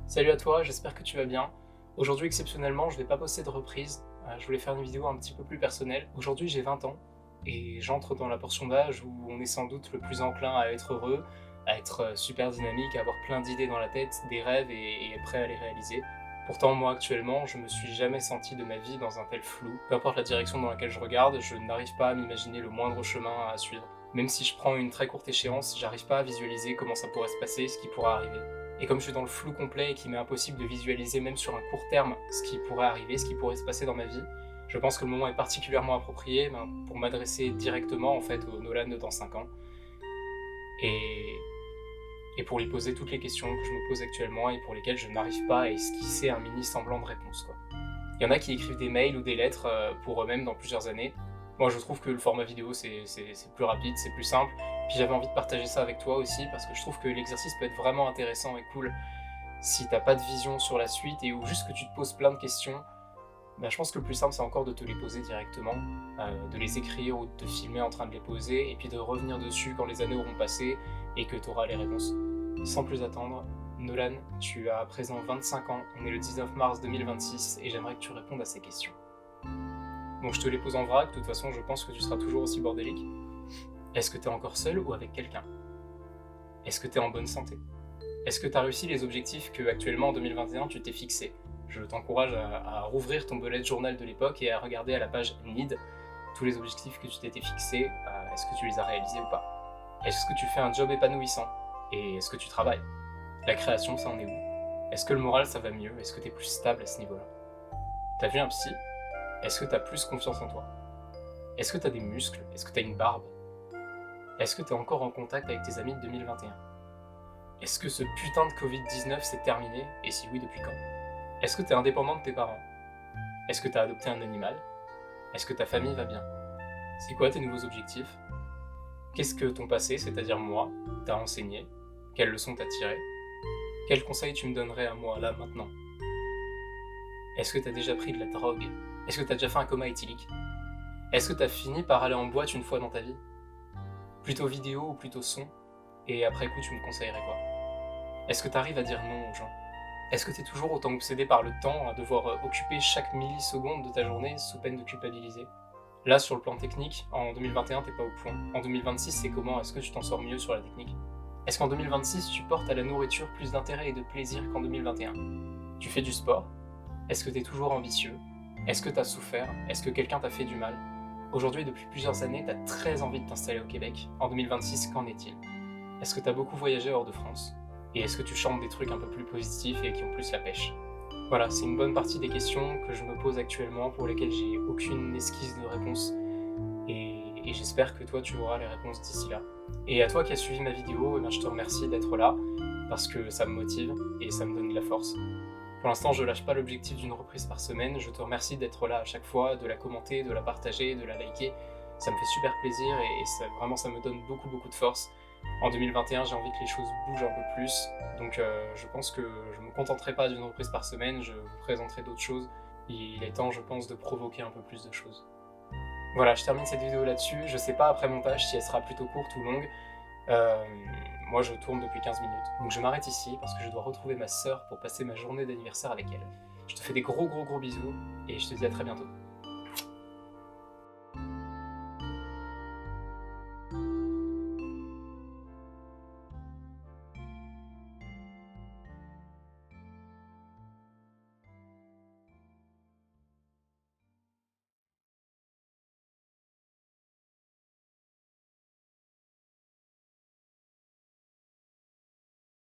Salut à toi, j'espère que tu vas bien. Aujourd'hui, exceptionnellement, je vais pas poster de reprise. Je voulais faire une vidéo un petit peu plus personnelle. Aujourd'hui, j'ai 20 ans et j'entre dans la portion d'âge où on est sans doute le plus enclin à être heureux, à être super dynamique, à avoir plein d'idées dans la tête, des rêves et être prêt à les réaliser. Pourtant, moi, actuellement, je me suis jamais senti de ma vie dans un tel flou. Peu importe la direction dans laquelle je regarde, je n'arrive pas à m'imaginer le moindre chemin à suivre. Même si je prends une très courte échéance, j'arrive pas à visualiser comment ça pourrait se passer, ce qui pourrait arriver. Et comme je suis dans le flou complet et qu'il m'est impossible de visualiser même sur un court terme ce qui pourrait arriver, ce qui pourrait se passer dans ma vie, je pense que le moment est particulièrement approprié pour m'adresser directement en fait au Nolan de dans 5 ans et, et pour lui poser toutes les questions que je me pose actuellement et pour lesquelles je n'arrive pas à esquisser un mini semblant de réponse, quoi. Il y en a qui écrivent des mails ou des lettres pour eux-mêmes dans plusieurs années. Moi, je trouve que le format vidéo, c'est plus rapide, c'est plus simple. Puis j'avais envie de partager ça avec toi aussi, parce que je trouve que l'exercice peut être vraiment intéressant et cool si t'as pas de vision sur la suite et ou juste que tu te poses plein de questions. Bah, je pense que le plus simple, c'est encore de te les poser directement, de les écrire ou de te filmer en train de les poser, et puis de revenir dessus quand les années auront passé et que tu auras les réponses. Sans plus attendre, Nolan, tu as à présent 25 ans, on est le 19 mars 2026, et j'aimerais que tu répondes à ces questions. Donc je te les pose en vrac, de toute façon je pense que tu seras toujours aussi bordélique. Est-ce que tu es encore seul ou avec quelqu'un? Est-ce que tu es en bonne santé? Est-ce que tu as réussi les objectifs que actuellement en 2021 tu t'es fixé? Je t'encourage à rouvrir ton bullet journal de l'époque et à regarder à la page Need tous les objectifs que tu t'étais fixés. Est-ce que tu les as réalisés ou pas? Est-ce que tu fais un job épanouissant? Et est-ce que tu travailles? La création, ça en est où? Est-ce que le moral, ça va mieux? Est-ce que tu es plus stable à ce niveau-là? T'as vu un psy? Est-ce que tu as plus confiance en toi? Est-ce que tu as des muscles? Est-ce que tu as une barbe? Est-ce que tu es encore en contact avec tes amis de 2021? Est-ce que ce putain de Covid-19 s'est terminé? Et si oui, depuis quand? Est-ce que tu es indépendant de tes parents? Est-ce que tu as adopté un animal? Est-ce que ta famille va bien? C'est quoi tes nouveaux objectifs? Qu'est-ce que ton passé, c'est-à-dire moi, t'a enseigné? Quelles leçons t'as tirées? Quels conseils tu me donnerais à moi, là, maintenant? Est-ce que t'as déjà pris de la drogue? Est-ce que t'as déjà fait un coma éthylique? Est-ce que t'as fini par aller en boîte une fois dans ta vie? Plutôt vidéo ou plutôt son? Et après coup, tu me conseillerais quoi? Est-ce que t'arrives à dire non aux gens? Est-ce que t'es toujours autant obsédé par le temps, à devoir occuper chaque milliseconde de ta journée sous peine de culpabiliser? Là, sur le plan technique, en 2021, t'es pas au point. En 2026, c'est comment? Est-ce que tu t'en sors mieux sur la technique? Est-ce qu'en 2026, tu portes à la nourriture plus d'intérêt et de plaisir qu'en 2021? Tu fais du sport? Est-ce que t'es toujours ambitieux? Est-ce que t'as souffert? Est-ce que quelqu'un t'a fait du mal? Aujourd'hui, depuis plusieurs années, t'as très envie de t'installer au Québec. En 2026, qu'en est-il? Est-ce que t'as beaucoup voyagé hors de France? Et est-ce que tu chantes des trucs un peu plus positifs et qui ont plus la pêche? Voilà, c'est une bonne partie des questions que je me pose actuellement, pour lesquelles j'ai aucune esquisse de réponse. Et j'espère que toi, tu auras les réponses d'ici là. Et à toi qui as suivi ma vidéo, je te remercie d'être là, parce que ça me motive et ça me donne de la force. Pour l'instant, je lâche pas l'objectif d'une reprise par semaine. Je te remercie d'être là à chaque fois, de la commenter, de la partager, de la liker. Ça me fait super plaisir et vraiment ça me donne beaucoup de force. En 2021, j'ai envie que les choses bougent un peu plus. Donc je pense que je me contenterai pas d'une reprise par semaine, je vous présenterai d'autres choses. Il est temps, je pense, de provoquer un peu plus de choses. Voilà, je termine cette vidéo là-dessus. Je sais pas après montage si elle sera plutôt courte ou longue. Moi, je tourne depuis 15 minutes. Donc je m'arrête ici parce que je dois retrouver ma sœur pour passer ma journée d'anniversaire avec elle. Je te fais des gros bisous et je te dis à très bientôt.